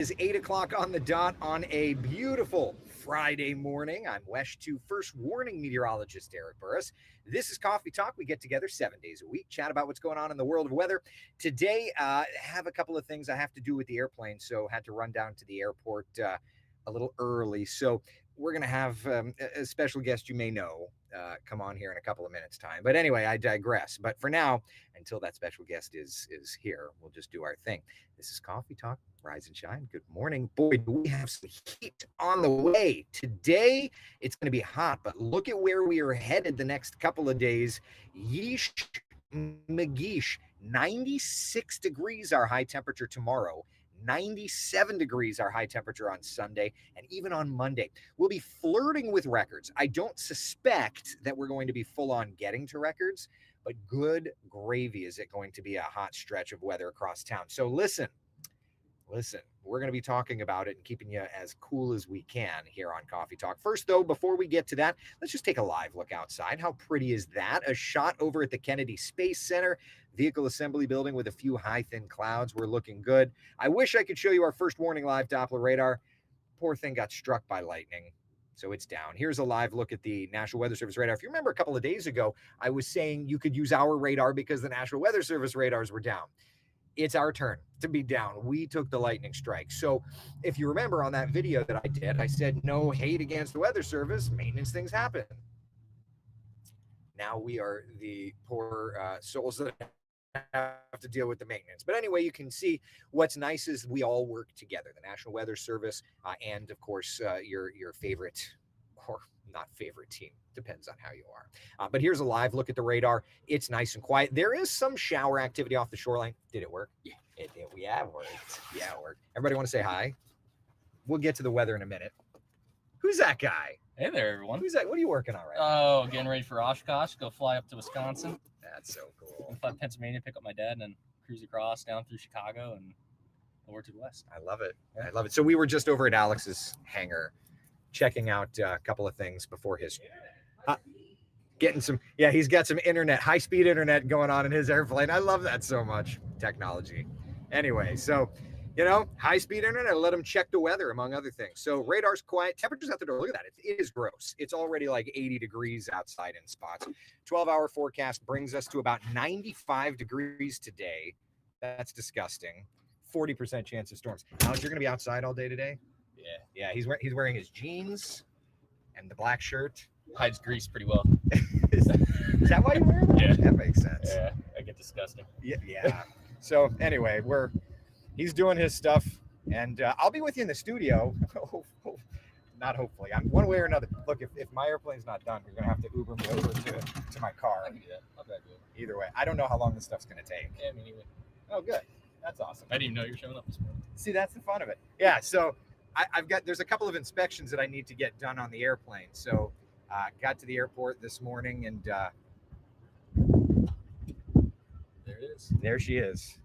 Is 8 o'clock on the dot on a beautiful Friday morning. I'm WESH 2 First Warning Meteorologist Eric Burris. This is Coffee Talk. We get together 7 days a week, chat about what's going on in the world of weather. Today, have a couple of things I have to do with the airplane, so had to run down to the airport a little early. So we're going to have a special guest you may know come on here in a couple of minutes' time. But anyway, I digress. But for now, until that special guest is here, we'll just do our thing. This is Coffee Talk. Rise and shine. Good morning. Boy, do we have some heat on the way. Today, it's going to be hot, but look at where we are headed the next couple of days. Yeesh, McGeesh. 96 degrees our high temperature tomorrow. 97 degrees our high temperature on Sunday, and even on Monday. We'll be flirting with records. I don't suspect that we're going to be full on getting to records, but good gravy is it going to be a hot stretch of weather across town. So listen, we're going to be talking about it and keeping you as cool as we can here on Coffee Talk. First, though, before we get to that, let's just take a live look outside. How pretty is that? A shot over at the Kennedy Space Center, vehicle assembly building with a few high, thin clouds. We're looking good. I wish I could show you our first warning live Doppler radar. Poor thing got struck by lightning, so it's down. Here's a live look at the National Weather Service radar. If you remember a couple of days ago, I was saying you could use our radar because the National Weather Service radars were down. It's our turn to be down. We took the lightning strike. So if you remember on that video that I did, I said, no hate against the Weather Service. Maintenance things happen. Now we are the poor souls that have to deal with the maintenance. But anyway, you can see what's nice is we all work together. The National Weather Service and, of course, your favorite or not favorite team. Depends on how you are. But here's a live look at the radar. It's nice and quiet. There is some shower activity off the shoreline. Did it work? Yeah, it did. Yeah, it worked. Yeah, it worked. Everybody want to say hi? We'll get to the weather in a minute. Who's that guy? Hey there, everyone. Who's that? What are you working on right now? Oh, getting ready for Oshkosh. Go fly up to Wisconsin. That's so cool. Go fly to Pennsylvania, pick up my dad, and then cruise across down through Chicago and over to the west. I love it. Yeah. I love it. So we were just over at Alex's hangar, checking out a couple of things before his getting some, he's got some internet, high-speed internet going on in his airplane. I love that so much. Technology. Anyway, so, high-speed internet, let him check the weather, among other things. So radar's quiet. Temperatures out the door. Look at that. It is gross. It's already like 80 degrees outside in spots. 12-hour forecast brings us to about 95 degrees today. That's disgusting. 40% chance of storms. Alex, you're going to be outside all day today? Yeah, he's wearing his jeans and the black shirt. Hides grease pretty well. Is that why you wear that? Yeah. That makes sense. Yeah, I get disgusting. Yeah. So anyway, he's doing his stuff, and I'll be with you in the studio. Not hopefully. I'm one way or another. Look, if my airplane's not done, you're gonna have to Uber me over to my car. I can do that. I'll drive you over. Either way, I don't know how long this stuff's gonna take. Yeah, me neither. Oh, good. That's awesome. I didn't even know you were showing up this morning. See, that's the fun of it. Yeah. So there's a couple of inspections that I need to get done on the airplane. So got to the airport this morning, and there it is. there she is.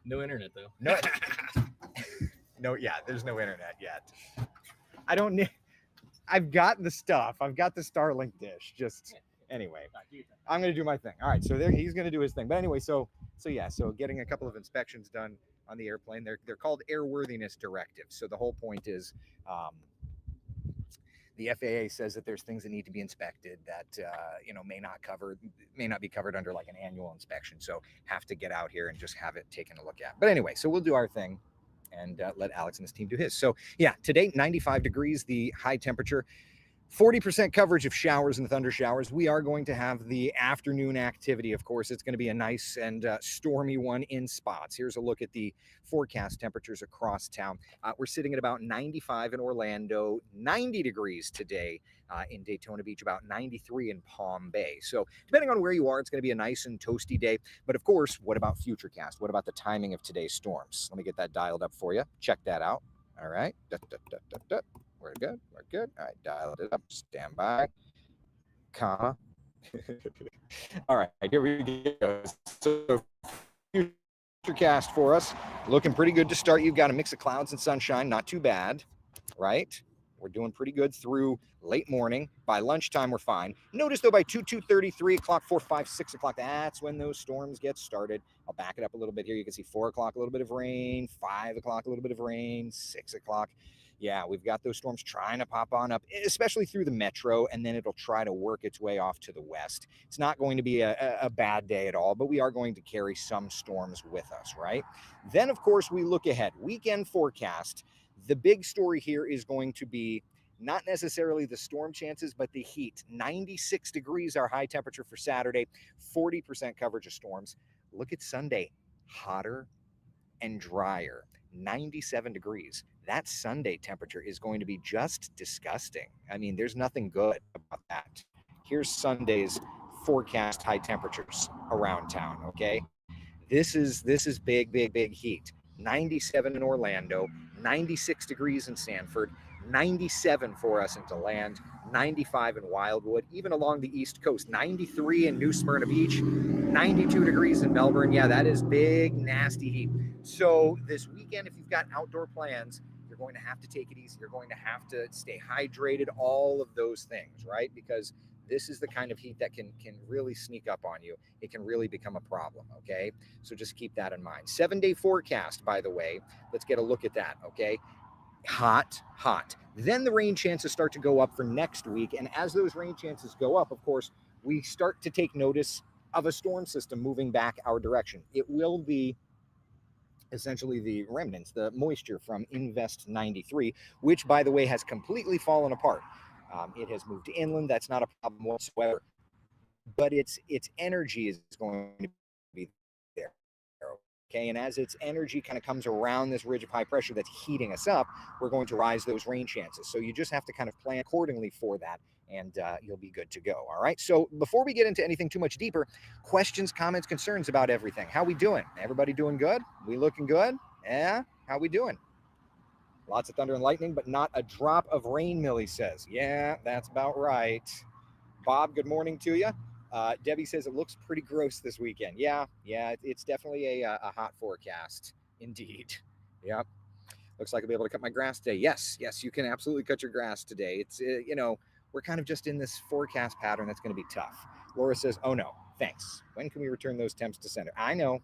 No internet though. No, there's no internet yet. I've got the stuff. I've got the Starlink dish. Anyway, I'm going to do my thing. All right, so he's going to do his thing. But anyway, so getting a couple of inspections done on the airplane. They're called airworthiness directives. So the whole point is the FAA says that there's things that need to be inspected that may not be covered under like an annual inspection. So have to get out here and just have it taken a look at. But anyway, so we'll do our thing and let Alex and his team do his. So yeah, today 95 degrees, the high temperature. 40% coverage of showers and thunder showers. We are going to have the afternoon activity. Of course, it's going to be a nice and stormy one in spots. Here's a look at the forecast temperatures across town. We're sitting at about 95 in Orlando, 90 degrees today in Daytona Beach, about 93 in Palm Bay. So depending on where you are, it's going to be a nice and toasty day. But of course, what about Futurecast? What about the timing of today's storms? Let me get that dialed up for you. Check that out. All right. We're good. All right, dial it up. Stand by. Comma. All right, here we go. So, Futurecast for us. Looking pretty good to start. You've got a mix of clouds and sunshine. Not too bad, right? We're doing pretty good through late morning. By lunchtime, we're fine. Notice, though, by 2:30, 3 o'clock, 4, 5, 6 o'clock, that's when those storms get started. I'll back it up a little bit here. You can see 4 o'clock, a little bit of rain, 5 o'clock, a little bit of rain, 6 o'clock. Yeah, we've got those storms trying to pop on up, especially through the metro, and then it'll try to work its way off to the west. It's not going to be a bad day at all, but we are going to carry some storms with us, right? Then, of course, we look ahead. Weekend forecast. The big story here is going to be not necessarily the storm chances, but the heat. 96 degrees, our high temperature for Saturday, 40% coverage of storms. Look at Sunday, hotter and drier, 97 degrees. That Sunday temperature is going to be just disgusting. I mean, there's nothing good about that. Here's Sunday's forecast high temperatures around town, okay? This is big heat. 97 in Orlando, 96 degrees in Sanford, 97 for us in DeLand, 95 in Wildwood, even along the East Coast, 93 in New Smyrna Beach, 92 degrees in Melbourne. Yeah, that is big, nasty heat. So this weekend, if you've got outdoor plans, you're going to have to take it easy. You're going to have to stay hydrated, all of those things, right? Because this is the kind of heat that can really sneak up on you. It can really become a problem, okay? So just keep that in mind. 7-day forecast, by the way. Let's get a look at that, okay? Hot. Then the rain chances start to go up for next week. And as those rain chances go up, of course, we start to take notice of a storm system moving back our direction. It will be essentially the remnants, the moisture from Invest 93, which, by the way, has completely fallen apart. It has moved inland. That's not a problem whatsoever. But its energy is going to be there. Okay, and as its energy kind of comes around this ridge of high pressure that's heating us up, we're going to rise those rain chances. So you just have to kind of plan accordingly for that, and you'll be good to go. All right. So before we get into anything too much deeper, questions, comments, concerns about everything. How we doing? Everybody doing good? We looking good? Yeah. How we doing? Lots of thunder and lightning, but not a drop of rain, Millie says. Yeah, that's about right. Bob, good morning to you. Debbie says it looks pretty gross this weekend. Yeah, it's definitely a hot forecast, indeed. Yep. Looks like I'll be able to cut my grass today. Yes, you can absolutely cut your grass today. It's, we're kind of just in this forecast pattern that's going to be tough. Laura says, oh no, thanks. When can we return those temps to center? I know,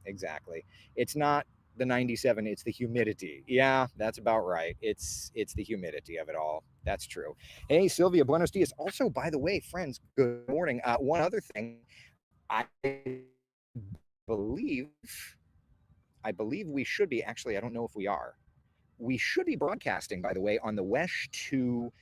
exactly. It's not the 97, it's the humidity. Yeah, that's about right. It's the humidity of it all. That's true. Hey, Sylvia, buenos dias. Also, by the way, friends, good morning. One other thing, I believe we should be, actually, I don't know if we are. We should be broadcasting, by the way, on the WESH 2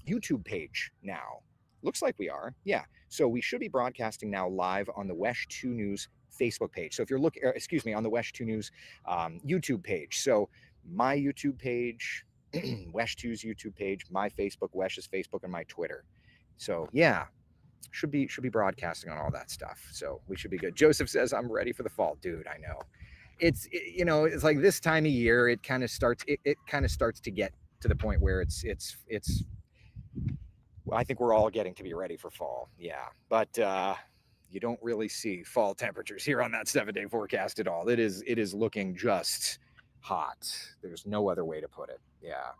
YouTube page now. Looks like we are. Yeah. So we should be broadcasting now live on the WESH 2 News Facebook page. So if you're looking, on the WESH 2 News YouTube page. So my YouTube page, WESH 2's YouTube page, my Facebook, WESH's Facebook, and my Twitter. So yeah, should be broadcasting on all that stuff. So we should be good. Joseph says, I'm ready for the fall. Dude, I know. It's like this time of year, it kind of starts to get to the point where it's well, I think we're all getting to be ready for fall. Yeah. But you don't really see fall temperatures here on that 7-day forecast at all. It is looking just hot. There's no other way to put it. Yeah.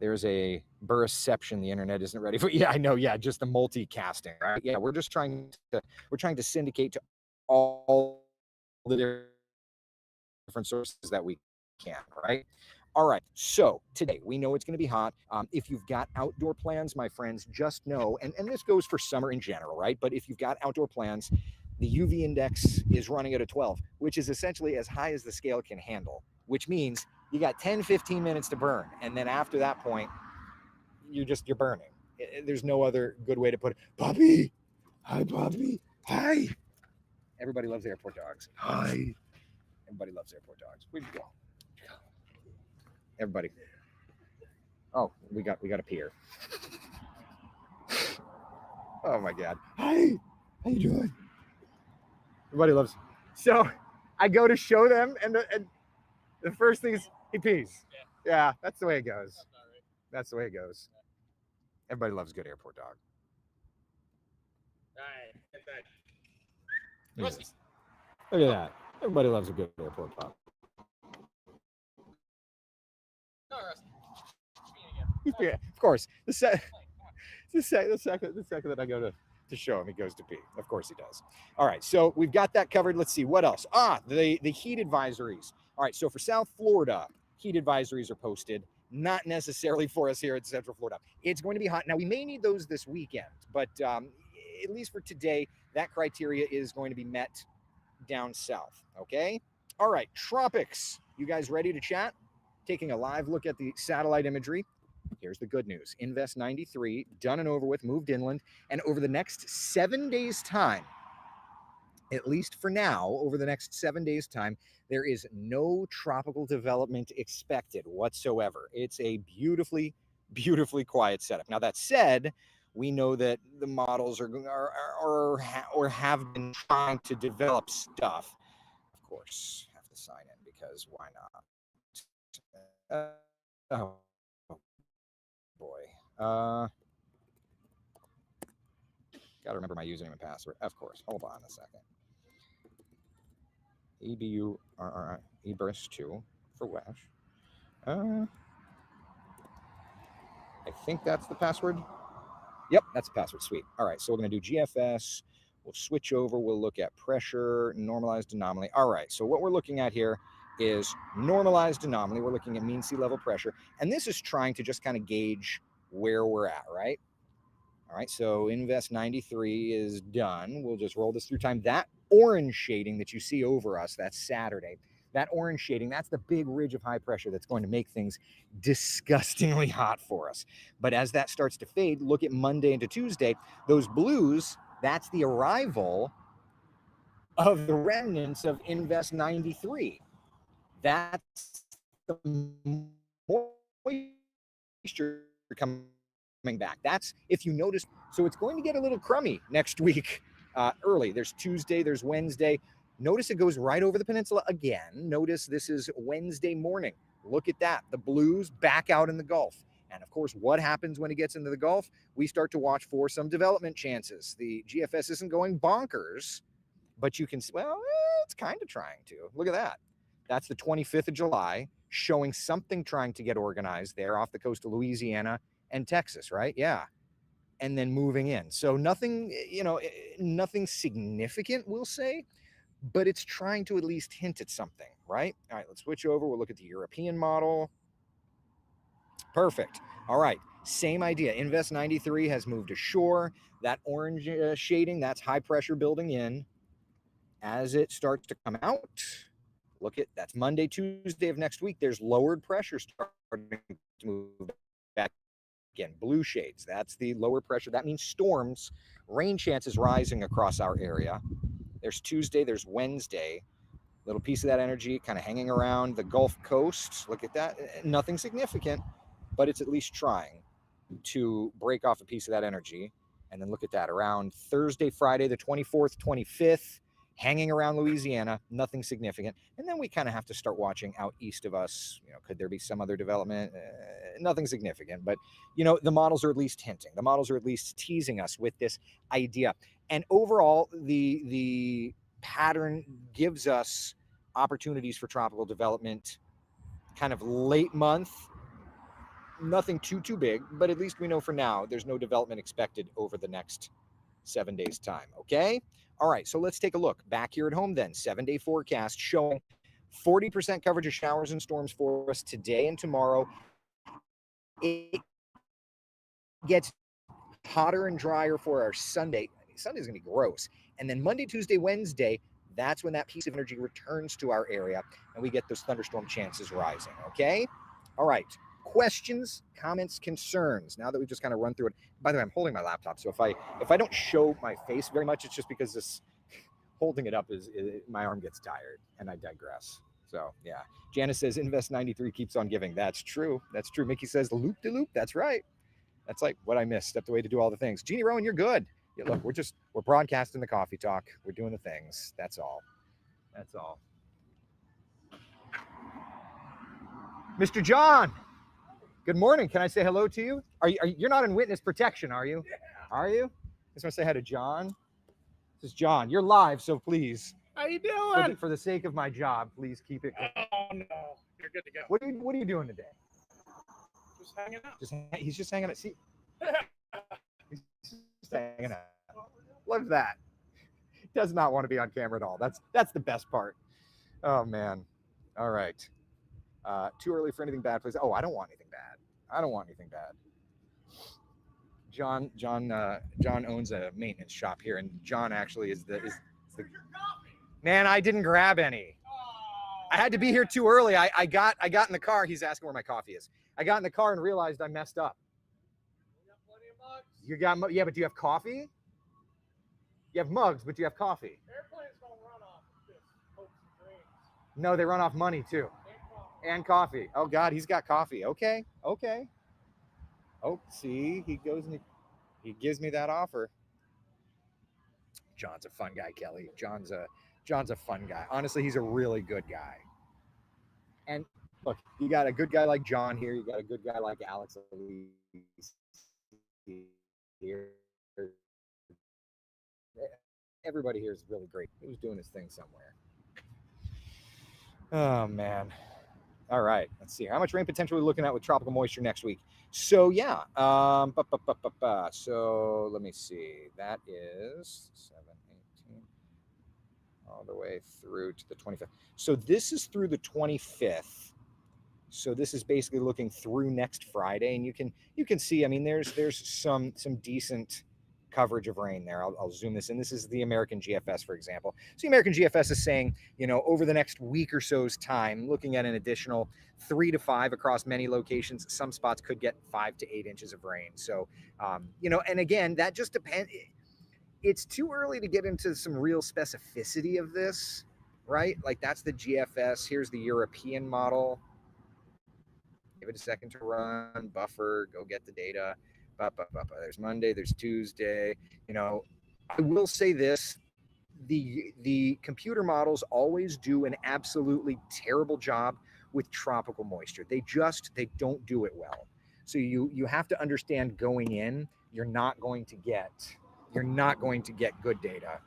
There's a burrception the internet isn't ready for. Yeah, I know. Yeah, just the multicasting, right? Yeah, we're trying to syndicate to all the different sources that we can, right? All right, so today we know it's going to be hot. If you've got outdoor plans, my friends, just know, and this goes for summer in general, right? But if you've got outdoor plans, the UV index is running at a 12, which is essentially as high as the scale can handle, which means you got 10, 15 minutes to burn. And then after that point, you're burning. There's no other good way to put it. Bobby, hi, Bobby, hi. Everybody loves airport dogs. Hi. Everybody loves airport dogs. Where'd you go? Everybody. Oh, we got a peer. Oh my God. Hi. How you doing? Everybody loves. So I go to show them, and the first thing is he pees. Yeah, that's the way it goes. That's the way it goes. Everybody loves a good airport dog. Look at that. Everybody loves a good airport dog. Yeah, of course. The second that I go to show him, he goes to pee. Of course he does. All right, so we've got that covered. Let's see what else. The heat advisories. All right, so for South Florida, heat advisories are posted. Not necessarily for us here in Central Florida. It's going to be hot. Now we may need those this weekend, but at least for today, that criteria is going to be met down south. Okay. All right, tropics. You guys ready to chat? Taking a live look at the satellite imagery. Here's the good news. Invest 93, done and over with, moved inland. And over the next 7 days' time, at least for now, over the next 7 days' time, there is no tropical development expected whatsoever. It's a beautifully, beautifully quiet setup. Now, that said, we know that the models or have been trying to develop stuff. Of course, have to sign in because why not? Oh boy. Gotta remember my username and password. Of course. Hold on a second. EBURRI2 for Wesh. I think that's the password. Yep, that's the password. Sweet. All right, so we're going to do GFS. We'll switch over. We'll look at pressure, normalized anomaly. All right, so what we're looking at here is normalized anomaly. We're looking at mean sea level pressure. And this is trying to just kind of gauge where we're at, right? All right, so Invest 93 is done. We'll just roll this through time. That orange shading that you see over us, that's Saturday. That orange shading, that's the big ridge of high pressure that's going to make things disgustingly hot for us. But as that starts to fade, look at Monday into Tuesday. Those blues, that's the arrival of the remnants of Invest 93. That's the moisture coming back. That's if you notice. So it's going to get a little crummy next week early. There's Tuesday, there's Wednesday. Notice it goes right over the peninsula again. Notice this is Wednesday morning. Look at that. The blues back out in the Gulf. And of course, what happens when it gets into the Gulf? We start to watch for some development chances. The GFS isn't going bonkers, but you can, well, it's kind of trying to. Look at that. That's the 25th of July, showing something trying to get organized there off the coast of Louisiana and Texas, right? Yeah. And then moving in. So nothing, nothing significant, we'll say, but it's trying to at least hint at something, right? All right, let's switch over. We'll look at the European model. Perfect. All right, same idea. Invest 93 has moved ashore. That orange shading, that's high pressure building in. As it starts to come out, look at that's Monday, Tuesday of next week. There's lowered pressure starting to move back again. Blue shades, that's the lower pressure. That means storms, rain chances rising across our area. There's Tuesday, there's Wednesday. Little piece of that energy kind of hanging around the Gulf Coast. Look at that. Nothing significant, but it's at least trying to break off a piece of that energy. And then look at that around Thursday, Friday, the 24th, 25th, hanging around Louisiana, nothing significant. And then we kind of have to start watching out east of us. Could there be some other development? Nothing significant, but the models are at least hinting. The models are at least teasing us with this idea. And overall, the pattern gives us opportunities for tropical development kind of late month. Nothing too big, but at least we know for now there's no development expected over the next 7 days' time. Okay. All right, so let's take a look back here at home then. 7-day forecast showing 40% coverage of showers and storms for us today and tomorrow. It gets hotter and drier for our Sunday. Sunday's going to be gross. And then Monday, Tuesday, Wednesday, that's when that piece of energy returns to our area and we get those thunderstorm chances rising. Okay. All right. Questions, comments, concerns. Now that we've just kind of run through it. By the way, I'm holding my laptop, so if I don't show my face very much, it's just because this holding it up is my arm gets tired, and I digress. So yeah, Janice says Invest 93 keeps on giving. That's true. That's true. Mickey says the loop de loop. That's right. That's like what I missed. Stepped away to do all the things. Jeannie Rowan, you're good. Yeah, look, we're broadcasting the coffee talk. We're doing the things. That's all. That's all. Mr. John. Good morning. Can I say hello to you? You're not in witness protection, are you? Yeah. Are you? I just want to say hi to John. This is John. You're live, so please. How you doing? For the sake of my job, please keep it. Oh no, you're good to go. What are you doing today? Just hanging out. He's just hanging out. See, he's just hanging out. Love that. Does not want to be on camera at all. That's the best part. Oh man. All right. Too early for anything bad, please. Oh, I don't want anything bad. I don't want anything bad. John owns a maintenance shop here, and John actually is the man. I didn't grab any. I had to be here too early. I got in the car. He's asking where my coffee is. I got in the car and realized I messed up. You got yeah, but do you have coffee? You have mugs, but do you have coffee? Airplanes don't run off this hopes and dreams. No, they run off money too. And coffee. Oh God, he's got coffee. Okay. Oh, see, he goes and he gives me that offer. John's a fun guy, Kelly. John's a fun guy. Honestly, he's a really good guy. And look, you got a good guy like John here. You got a good guy like Alex here. Everybody here is really great. He was doing his thing somewhere. Oh man. All right, let's see. How much rain potential are we looking at with tropical moisture next week? So yeah, so let me see. That is 7, 18, all the way through to the 25th. So this is through the 25th. So this is basically looking through next Friday, and you can see. I mean, there's some decent coverage of rain there. I'll zoom this in. This is the American GFS, for example. So the American GFS is saying, over the next week or so's time, looking at an additional 3 to 5 across many locations. Some spots could get 5 to 8 inches of rain. So, and again, that just depends. It's too early to get into some real specificity of this, right? Like that's the GFS. Here's the European model. Give it a second to run, buffer, go get the data. There's Monday, there's Tuesday. I will say this, the computer models always do an absolutely terrible job with tropical moisture. They don't do it well. So you have to understand going in, you're not going to get good data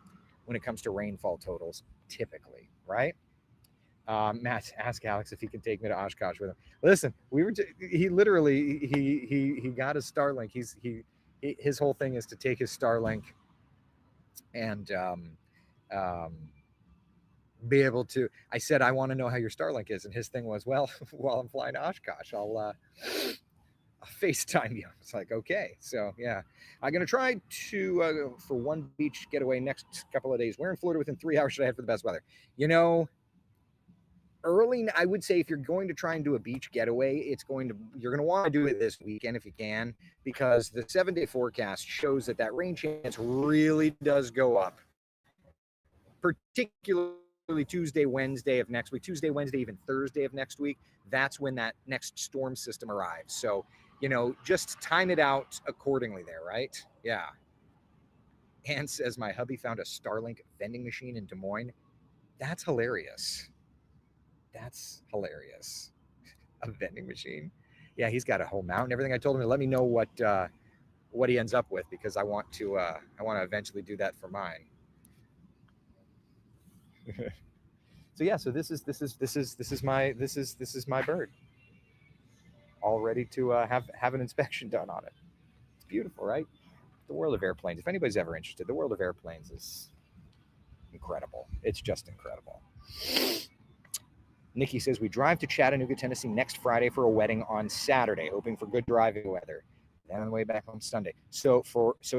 when it comes to rainfall totals typically, right? Matt, ask Alex if he can take me to Oshkosh with him. Listen, he got his Starlink. His whole thing is to take his Starlink and be able to. I said, I want to know how your Starlink is, and his thing was, well, while I'm flying to Oshkosh, I'll FaceTime you. It's like, okay, so yeah, I'm gonna try to for one beach getaway next couple of days. Where in Florida within 3 hours should I head for the best weather? Early, I would say if you're going to try and do a beach getaway, you're going to want to do it this weekend if you can, because the 7-day forecast shows that rain chance really does go up, particularly Tuesday, Wednesday of next week, Tuesday, Wednesday, even Thursday of next week. That's when that next storm system arrives. So, just time it out accordingly there, right? Yeah. Ann says, my hubby found a Starlink vending machine in Des Moines. That's hilarious. A vending machine. Yeah, he's got a whole mount and everything. I told him to let me know what he ends up with, because I want to eventually do that for mine. So yeah, so this is my bird, all ready to have an inspection done on it. It's beautiful, right? The world of airplanes. If anybody's ever interested, the world of airplanes is incredible. It's just incredible. Nikki says, we drive to Chattanooga, Tennessee next Friday for a wedding on Saturday, hoping for good driving weather. Then on the way back home Sunday. So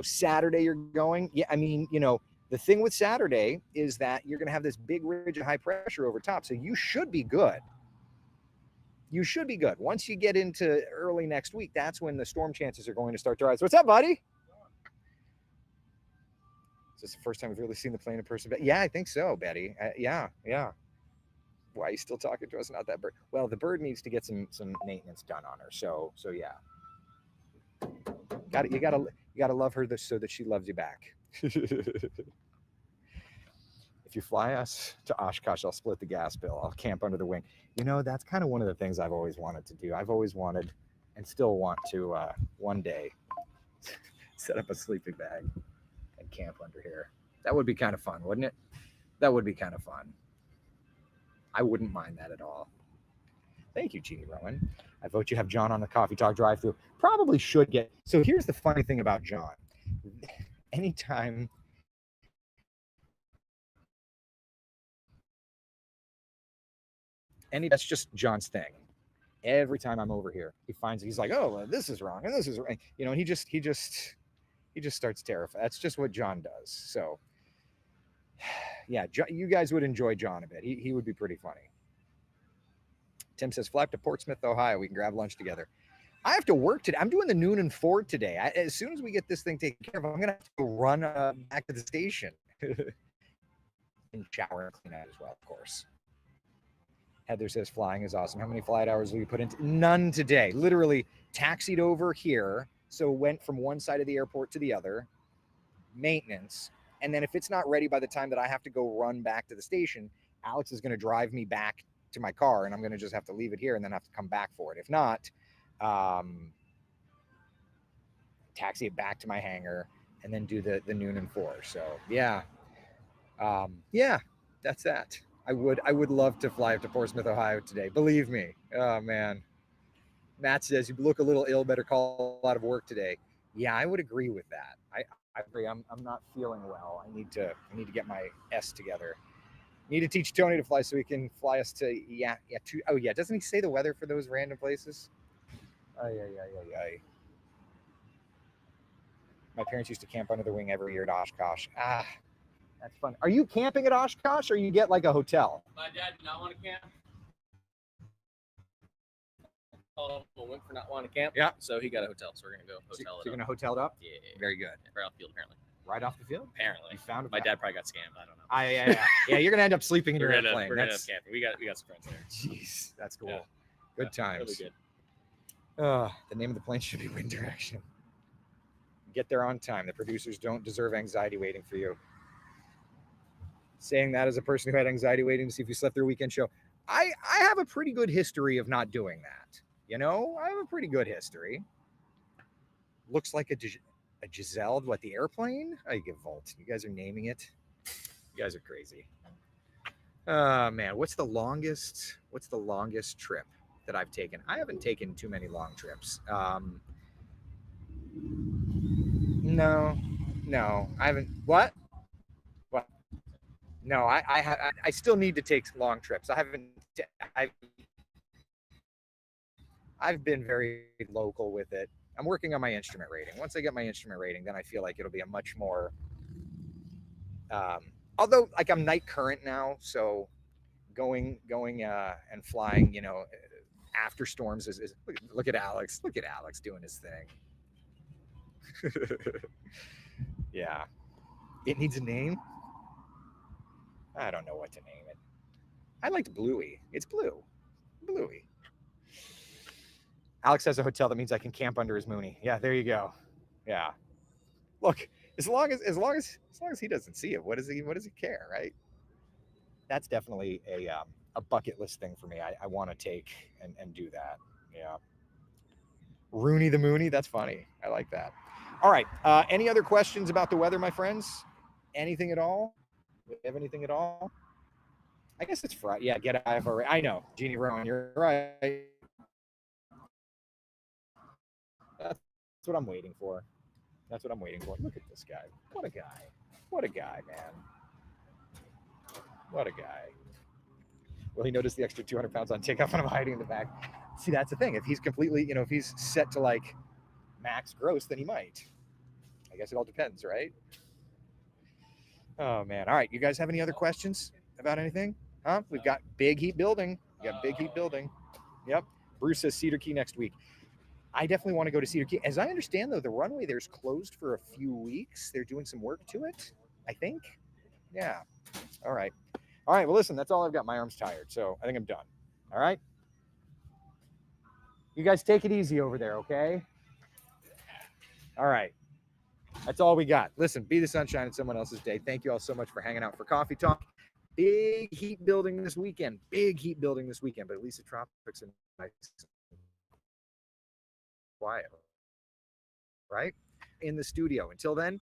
Saturday you're going? Yeah, I mean, the thing with Saturday is that you're going to have this big ridge of high pressure over top. So you should be good. Once you get into early next week, that's when the storm chances are going to start to rise. What's up, buddy? Is this the first time we've really seen the plane in person? Yeah, I think so, Betty. Yeah. Why are you still talking to us? Not that bird. Well, the bird needs to get some maintenance done on her. So yeah. You gotta love her so that she loves you back. If you fly us to Oshkosh, I'll split the gas bill. I'll camp under the wing. That's kind of one of the things I've always wanted to do. I've always wanted and still want to one day set up a sleeping bag and camp under here. That would be kind of fun, wouldn't it? That would be kind of fun. I wouldn't mind that at all. Thank you, Jeannie Rowan. I vote you have John on the Coffee Talk drive-thru. Probably should get. So here's the funny thing about John. Anytime that's just John's thing. Every time I'm over here, he's like, oh, well, this is wrong and this is right. You know, he just starts terrified. That's just what John does. So yeah, you guys would enjoy John a bit. He would be pretty funny. Tim says, fly up to Portsmouth, Ohio. We can grab lunch together. I have to work today. I'm doing the noon and Ford today. As soon as we get this thing taken care of, I'm going to have to run back to the station and shower and clean out as well, of course. Heather says, flying is awesome. How many flight hours will you put into? None today. Literally taxied over here. So went from one side of the airport to the other. Maintenance. And then if it's not ready by the time that I have to go run back to the station, Alex is going to drive me back to my car, and I'm going to just have to leave it here and then have to come back for it. If not, taxi it back to my hangar and then do the noon and 4. So yeah, that's that. I would love to fly up to Portsmouth, Ohio today. Believe me. Oh man. Matt says, you look a little ill, better call out of work today. Yeah, I would agree with that. I agree. I'm not feeling well. I need to get my S together. Need to teach Tony to fly so he can fly us to doesn't he say the weather for those random places? My parents used to camp under the wing every year at Oshkosh. That's fun. Are you camping at Oshkosh, or you get like a hotel? My dad did not want to camp. Called him a wimp for not wanting to camp. Yeah. So he got a hotel. So we're gonna go hotel So it. you're gonna hotel it up? Yeah. Very good. Right off the field, apparently. Right off the field? Apparently. You found it. My dad probably got scammed. I don't know. Yeah. You're gonna end up sleeping in your airplane. We're gonna end up camping. We got some friends there. Jeez, that's cool. Yeah. Good times. Really good. The name of the plane should be Wind Direction. Get there on time. The producers don't deserve anxiety waiting for you. Saying that as a person who had anxiety waiting to see if you slept through a weekend show. I have a pretty good history of not doing that. You know, I have a pretty good history. Looks like a Giselle, what, the airplane? I give Volt. You guys are naming it. You guys are crazy. Man, what's the longest trip that I've taken? I haven't taken too many long trips. No, I haven't. What? No, I still need to take long trips. I've been very local with it. I'm working on my instrument rating. Once I get my instrument rating, then I feel like it'll be a much more, although like I'm night current now, so going and flying, you know, after storms is look at Alex doing his thing. Yeah. It needs a name. I don't know what to name it. I liked Bluey. It's Bluey. Alex has a hotel. That means I can camp under his moonie. Yeah, there you go. Yeah. Look, as long as he doesn't see it, what does he care, right? That's definitely a bucket list thing for me. I want to take and do that. Yeah. Rooney the Mooney. That's funny. I like that. All right. Any other questions about the weather, my friends? Anything at all? Do you have anything at all? I guess it's Friday. Yeah, get IFR. I know. Jeannie Rowan, you're right. That's what I'm waiting for. Look at this guy. What a guy, man. What a guy. Well, he noticed the extra 200 pounds on takeoff and I'm hiding in the back. See, that's the thing. If he's completely, if he's set to like max gross, then he might. I guess it all depends, right? Oh, man. All right. You guys have any other questions about anything? Huh? We've got Big Heat Building. Yep. Bruce says Cedar Key next week. I definitely want to go to Cedar Key. As I understand, though, the runway there's closed for a few weeks. They're doing some work to it, I think. Yeah. All right. Well, listen, that's all I've got. My arm's tired, so I think I'm done. All right? You guys take it easy over there, okay? All right. That's all we got. Listen, be the sunshine in someone else's day. Thank you all so much for hanging out for Coffee Talk. Big heat building this weekend. But at least the tropics are nice and quiet. Right? In the studio. Until then,